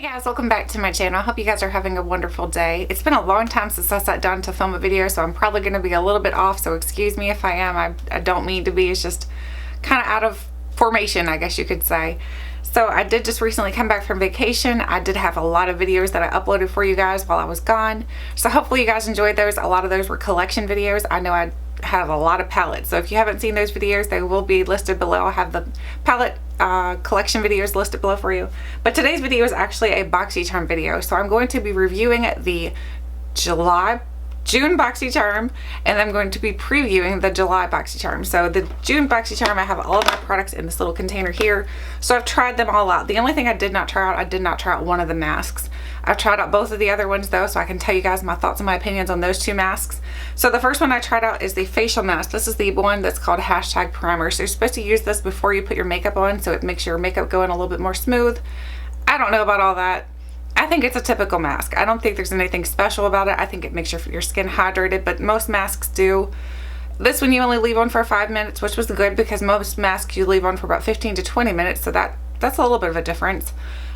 Guys, welcome back to my channel. I hope you guys are having a wonderful day. It's been a long time since I sat down to film a video, so I'm probably going to be a little bit off, so excuse me if I am. I don't mean to be. It's just kind of out of formation, I guess you could say. So I did just recently come back from vacation. I did have a lot of videos that I uploaded for you guys while I was gone, so hopefully you guys enjoyed those. A lot of those were collection videos. I know I have a lot of palettes, so if you haven't seen those videos, they will be listed below. I'll have the palette collection videos listed below for you. But today's video is actually a Boxycharm video, so I'm going to be reviewing the June Boxycharm, and I'm going to be previewing the July Boxycharm. So the June Boxycharm, I have all of my products in this little container here, so I've tried them all out. The only thing I did not try out one of the masks. I've tried out both of the other ones though, so I can tell you guys my thoughts and my opinions on those two masks. So the first one I tried out is the facial mask. This is the one that's called #primer. So you're supposed to use this before you put your makeup on, so it makes your makeup go in a little bit more smooth. I don't know about all that. I think it's a typical mask. I don't think there's anything special about it. I think it makes your skin hydrated, but most masks do. This one you only leave on for 5 minutes, which was good because most masks you leave on for about 15 to 20 minutes, so that's a little bit of a difference.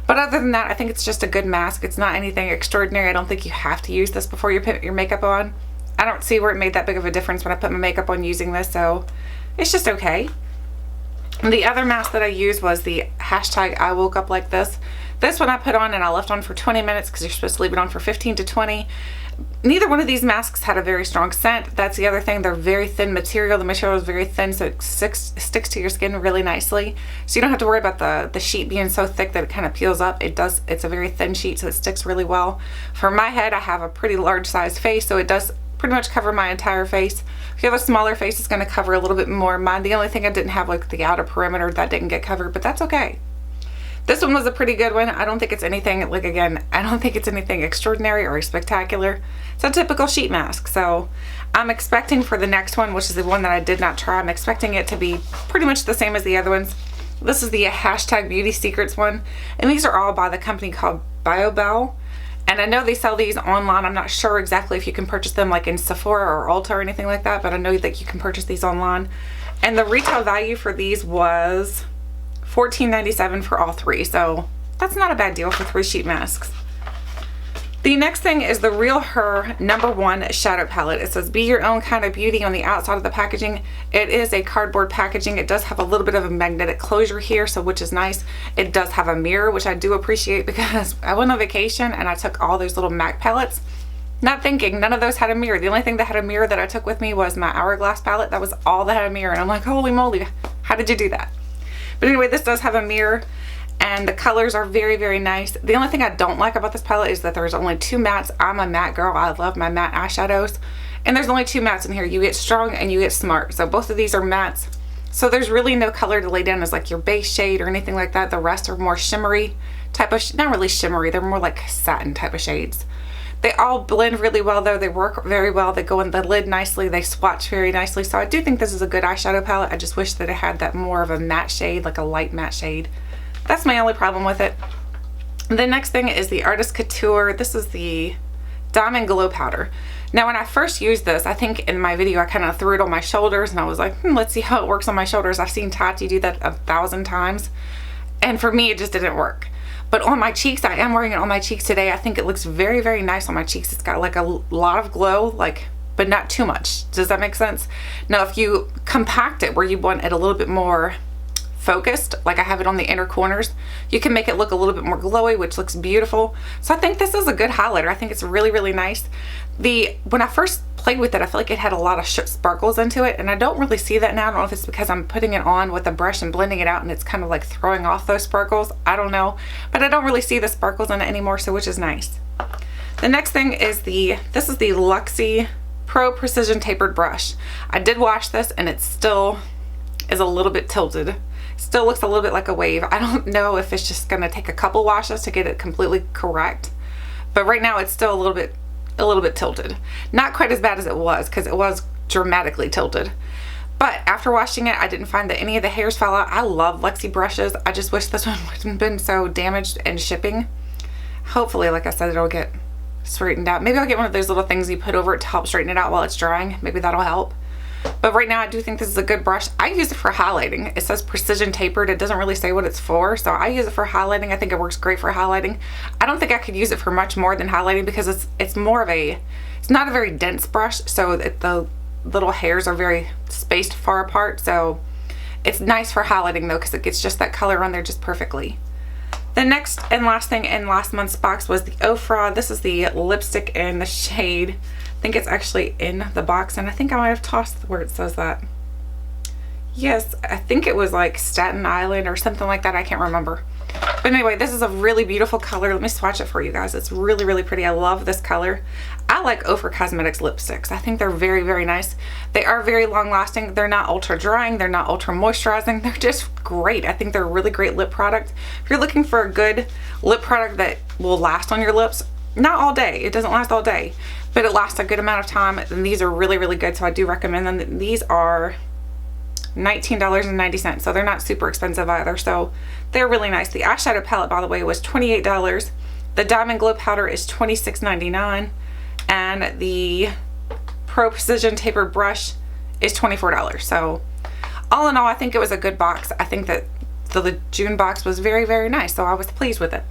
But other than that, I think it's just a good mask. It's not anything extraordinary. I don't think you have to use this before you put your makeup on. I don't see where it made that big of a difference when I put my makeup on using this, so it's just okay. The other mask that I used was the #I woke up like this. This one I put on and I left on for 20 minutes because you're supposed to leave it on for 15 to 20. Neither one of these masks had a very strong scent. That's the other thing. They're very thin material. The material is very thin, so it sticks to your skin really nicely. So you don't have to worry about the sheet being so thick that it kind of peels up. It's a very thin sheet, so it sticks really well. For my head, I have a pretty large size face, so it does pretty much cover my entire face. If you have a smaller face, it's going to cover a little bit more. Mine, the only thing I didn't have, like the outer perimeter, that didn't get covered, but that's okay. This one was a pretty good one. I don't think it's anything, like, again, I don't think it's anything extraordinary or spectacular. It's a typical sheet mask. So I'm expecting for the next one, which is the one that I did not try, I'm expecting it to be pretty much the same as the other ones. This is the #Beauty Secrets one, and these are all by the company called Biobelle. And I know they sell these online. I'm not sure exactly if you can purchase them like in Sephora or Ulta or anything like that, but I know that you can purchase these online. And the retail value for these was $14.97 for all three, so that's not a bad deal for 3 sheet masks. The next thing is the Real Her #1 shadow palette. It says be your own kind of beauty on the outside of the packaging. It is a cardboard packaging. It does have a little bit of a magnetic closure here, so which is nice. It does have a mirror, which I do appreciate because I went on vacation and I took all those little MAC palettes, not thinking none of those had a mirror. The only thing that had a mirror that I took with me was my Hourglass palette. That was all that had a mirror, and I'm like, holy moly, how did you do that? But anyway, this does have a mirror, and the colors are very, very nice. The only thing I don't like about this palette is that there's only 2 mattes. I'm a matte girl. I love my matte eyeshadows. And there's only 2 mattes in here. You get Strong and you get Smart. So both of these are mattes. So there's really no color to lay down as like your base shade or anything like that. The rest are more shimmery type of, not really shimmery. They're more like satin type of shades. They all blend really well though. They work very well. They go in the lid nicely. They swatch very nicely. So I do think this is a good eyeshadow palette. I just wish that it had that more of a matte shade, like a light matte shade. That's my only problem with it. The next thing is the Artist Couture. This is the Diamond Glow Powder. Now when I first used this, I think in my video I kind of threw it on my shoulders and I was like, let's see how it works on my shoulders. I've seen Tati do that 1,000 times. And for me, it just didn't work. But on my cheeks, I am wearing it on my cheeks today. I think it looks very, very nice on my cheeks. It's got like a lot of glow, like, but not too much. Does that make sense? Now, if you compact it where you want it a little bit more focused, like I have it on the inner corners, you can make it look a little bit more glowy, which looks beautiful. So I think this is a good highlighter. I think it's really, really nice. When I first played with it, I feel like it had a lot of sparkles into it, and I don't really see that now. I don't know if it's because I'm putting it on with a brush and blending it out and it's kind of like throwing off those sparkles. I don't know, but I don't really see the sparkles in it anymore, so which is nice. The next thing is this is the Luxie Pro Precision Tapered Brush. I did wash this and it still is a little bit tilted. Still looks a little bit like a wave. I don't know if it's just gonna take a couple washes to get it completely correct, but right now it's still a little bit tilted. Not quite as bad as it was, because it was dramatically tilted. But after washing it, I didn't find that any of the hairs fell out. I love Luxie brushes. I just wish this one wouldn't been so damaged in shipping. Hopefully, like I said, it'll get straightened out. Maybe I'll get one of those little things you put over it to help straighten it out while it's drying. Maybe that'll help. But right now I do think this is a good brush. I use it for highlighting. It says precision tapered. It doesn't really say what it's for, so I use it for highlighting. I think it works great for highlighting. I don't think I could use it for much more than highlighting because it's more of a, it's not a very dense brush, so the little hairs are very spaced far apart. So it's nice for highlighting though, because it gets just that color on there just perfectly. The next and last thing in last month's box was the Ofra. This is the lipstick in the shade. I think it's actually in the box, and I think I might have tossed where it says that. Yes, I think it was like Staten Island or something like that. I can't remember. But anyway, this is a really beautiful color. Let me swatch it for you guys. It's really, really pretty. I love this color. I like Ofra Cosmetics lipsticks. I think they're very, very nice. They are very long lasting. They're not ultra drying. They're not ultra moisturizing. They're just great. I think they're a really great lip product. If you're looking for a good lip product that will last on your lips, not all day. It doesn't last all day, but it lasts a good amount of time. And these are really, really good. So I do recommend them. These are $19.90, so they're not super expensive either, so they're really nice. The eyeshadow palette, by the way, was $28. The Diamond Glow powder is $26.99, and the Pro Precision Tapered brush is $24. So all in all, I think it was a good box. I think that the June box was very, very nice, so I was pleased with it.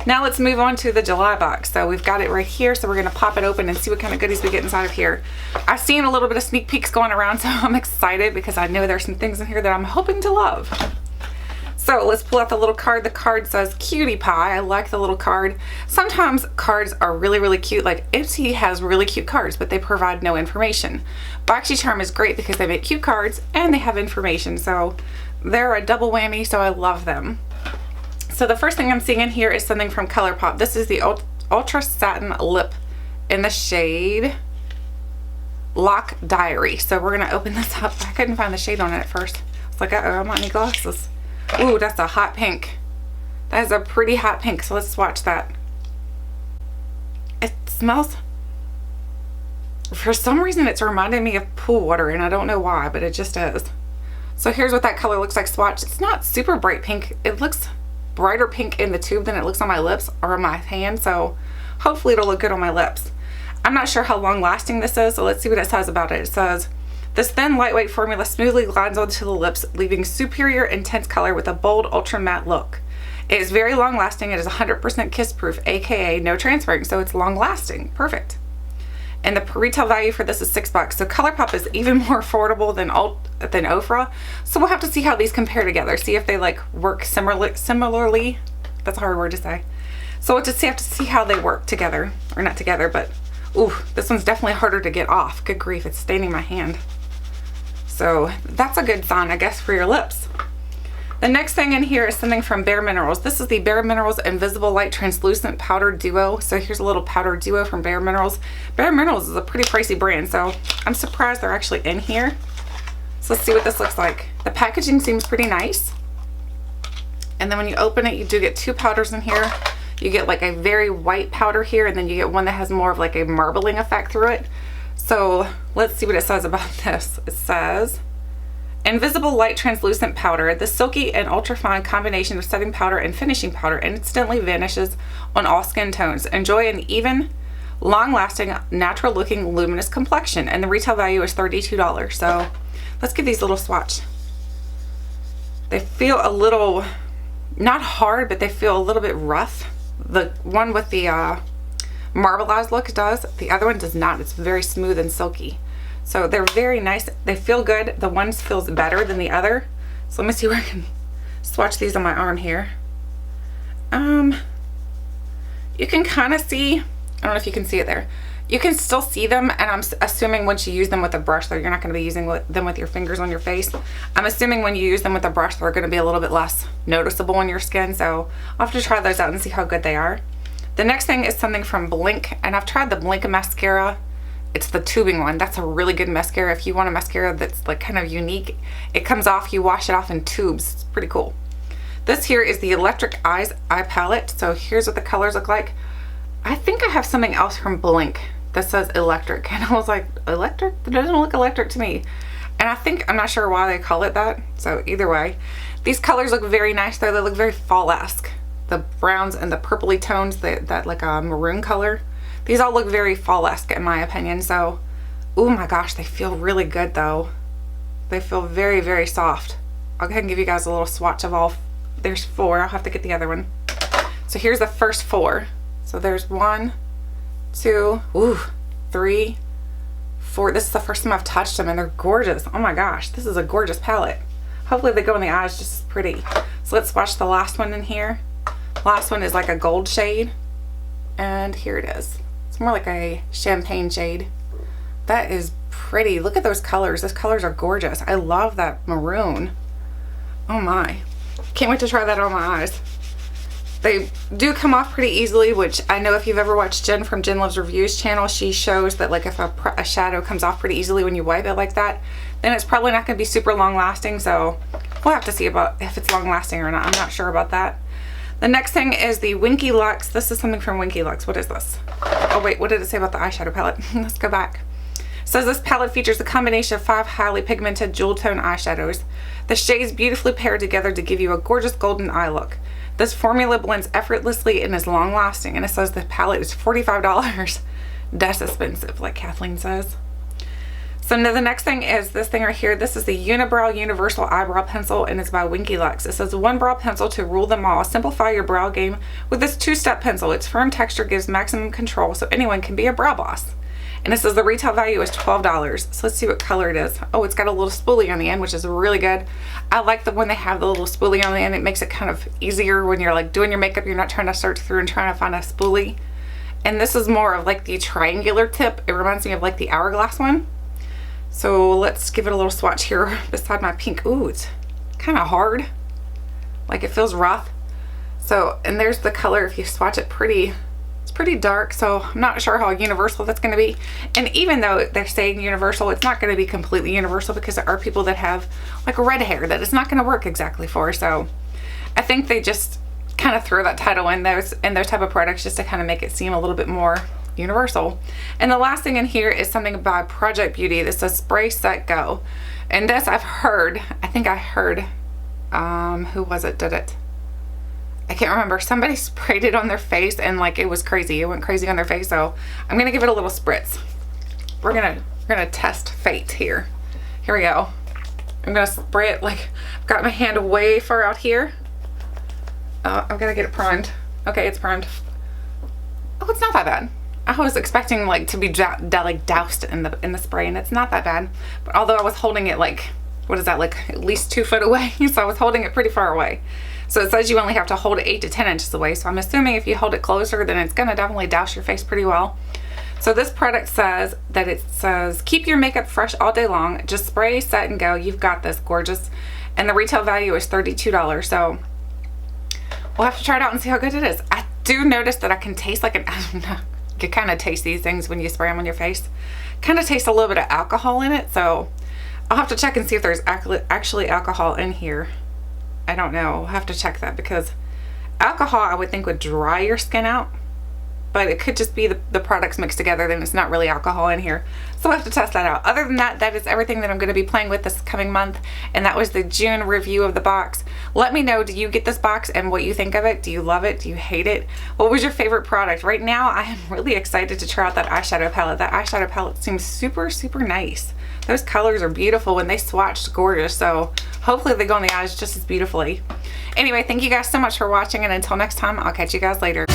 Now let's move on to the July box. So we've got it right here, so we're going to pop it open and see what kind of goodies we get inside of here. I've seen a little bit of sneak peeks going around, so I'm excited because I know there's some things in here that I'm hoping to love. So let's pull out the little card. The card says Cutie Pie. I like the little card. Sometimes cards are really, really cute. Like Ipsy has really cute cards, but they provide no information. Boxycharm is great because they make cute cards and they have information, so they're a double whammy, so I love them. So the first thing I'm seeing in here is something from ColourPop. This is the Ultra Satin Lip in the shade Lock Diary. So we're gonna open this up. I couldn't find the shade on it at first. It's like, uh-oh, I might need glasses. Ooh, that's a hot pink. That is a pretty hot pink, so let's swatch that. It smells, for some reason it's reminding me of pool water, and I don't know why, but it just is. So here's what that color looks like swatched. It's not super bright pink. It looks brighter pink in the tube than it looks on my lips or on my hand, so hopefully it'll look good on my lips. I'm not sure how long lasting this is, so let's see what it says about it. It says, this thin lightweight formula smoothly glides onto the lips, leaving superior intense color with a bold ultra matte look. It is very long lasting. It is 100% kiss proof, aka no transferring, so it's long lasting. Perfect. And the retail value for this is $6. So ColourPop is even more affordable than Ofra. So we'll have to see how these compare together. See if they like work similarly. That's a hard word to say. So we'll just have to see how they work together, or not together, but ooh, this one's definitely harder to get off. Good grief, it's staining my hand. So that's a good sign, I guess, for your lips. The next thing in here is something from bareMinerals. This is the bareMinerals Invisible Light Translucent Powder Duo. So here's a little powder duo from bareMinerals. bareMinerals is a pretty pricey brand, so I'm surprised they're actually in here. So let's see what this looks like. The packaging seems pretty nice. And then when you open it, you do get two powders in here. You get like a very white powder here, and then you get one that has more of like a marbling effect through it. So let's see what it says about this. It says, Invisible Light Translucent Powder. The silky and ultra-fine combination of setting powder and finishing powder instantly vanishes on all skin tones. Enjoy an even, long-lasting, natural-looking, luminous complexion. And the retail value is $32. So let's give these a little swatch. They feel a little, not hard, but they feel a little bit rough. The one with the marbleized look does. The other one does not. It's very smooth and silky. So they're very nice. They feel good. The one feels better than the other. So let me see where I can swatch these on my arm here. You can kind of see, I don't know if you can see it there. You can still see them, and I'm assuming once you use them with a brush, though you're not going to be using them with your fingers on your face. I'm assuming when you use them with a brush, they're going to be a little bit less noticeable on your skin. So I'll have to try those out and see how good they are. The next thing is something from blinc, and I've tried the blinc mascara. It's the tubing one. That's a really good mascara. If you want a mascara that's like kind of unique, it comes off, you wash it off in tubes. It's pretty cool. This here is the Electric Eyes eye palette. So here's what the colors look like. I think I have something else from blinc that says electric, and I was like, electric? That doesn't look electric to me. And I'm not sure why they call it that. So either way, these colors look very nice though. They look very fall-esque. The browns and the purpley tones, that like a maroon color. These all look very fall-esque in my opinion, so Oh my gosh, they feel really good though. They feel very, very soft. I'll go ahead and give you guys a little swatch of all. There's 4. I'll have to get the other one. So here's the first 4. So there's 1, 2, 3, 4. This is the first time I've touched them and they're gorgeous. Oh my gosh, this is a gorgeous palette. Hopefully they go in the eyes just as pretty. So let's swatch the last one in here. Last one is like a gold shade. And here it is. It's more like a champagne shade. That is pretty. Look at those colors. Those colors are gorgeous. I love that maroon. Oh my. Can't wait to try that on my eyes. They do come off pretty easily, which I know if you've ever watched Jen from Jen Loves Reviews channel, she shows that like if a shadow comes off pretty easily when you wipe it like that, then it's probably not going to be super long lasting. So we'll have to see about if it's long lasting or not. I'm not sure about that. The next thing is the Winky Lux. This is something from Winky Lux. What is this? Oh wait, what did it say about the eyeshadow palette? Let's go back. It says this palette features a combination of 5 highly pigmented jewel tone eyeshadows. The shades beautifully pair together to give you a gorgeous golden eye look. This formula blends effortlessly and is long lasting, and it says the palette is $45. That's expensive, like Kathleen says. So now the next thing is this thing right here. This is the Uni-Brow Universal Eyebrow Pencil, and it's by Winky Lux. It says one brow pencil to rule them all. Simplify your brow game with this 2-step pencil. Its firm texture gives maximum control so anyone can be a brow boss. And it says the retail value is $12. So let's see what color it is. Oh, it's got a little spoolie on the end, which is really good. I like the when they have the little spoolie on the end. It makes it kind of easier when you're like doing your makeup. You're not trying to search through and trying to find a spoolie. And this is more of like the triangular tip. It reminds me of like the hourglass one. So let's give it a little swatch here beside my pink. Ooh, it's kind of hard. Like it feels rough. So, and there's the color if you swatch it pretty. It's pretty dark, so I'm not sure how universal that's going to be. And even though they're saying universal, it's not going to be completely universal because there are people that have like red hair that it's not going to work exactly for. So I think they just kind of throw that title in those type of products just to kind of make it seem a little bit more universal. And the last thing in here is something by Project Beauty. This says Spray Set Go, and this I've heard, I think I heard who was it did it, I can't remember. Somebody sprayed it on their face and like it was crazy. It went crazy on their face. So I'm gonna give it a little spritz. We're gonna test fate here. Here we go. I'm gonna spray it like I've got my hand way far out here. I'm gonna get it primed. Okay, it's primed. Oh, it's not that bad. I was expecting like to be like doused in the spray, and it's not that bad. But although I was holding it like, what is that, like at least 2 foot away, so I was holding it pretty far away. So it says you only have to hold it 8 to 10 inches away. So I'm assuming if you hold it closer, then it's gonna definitely douse your face pretty well. So this product says that it says keep your makeup fresh all day long. Just spray, set, and go. You've got this, gorgeous. And the retail value is $32. So we'll have to try it out and see how good it is. I do notice that I can taste like I don't know. You can kind of taste these things when you spray them on your face. Kind of taste a little bit of alcohol in it. So I'll have to check and see if there's actually alcohol in here. I don't know. I'll have to check that because alcohol I would think would dry your skin out, but it could just be the products mixed together, then it's not really alcohol in here. So I'll have to test that out. Other than that, that is everything that I'm going to be playing with this coming month, and that was the June review of the box. Let me know, do you get this box and what you think of it? Do you love it? Do you hate it? What was your favorite product? Right now I am really excited to try out that eyeshadow palette. That eyeshadow palette seems super, super nice. Those colors are beautiful. When they swatched, gorgeous. So hopefully they go in the eyes just as beautifully. Anyway, thank you guys so much for watching, and until next time, I'll catch you guys later.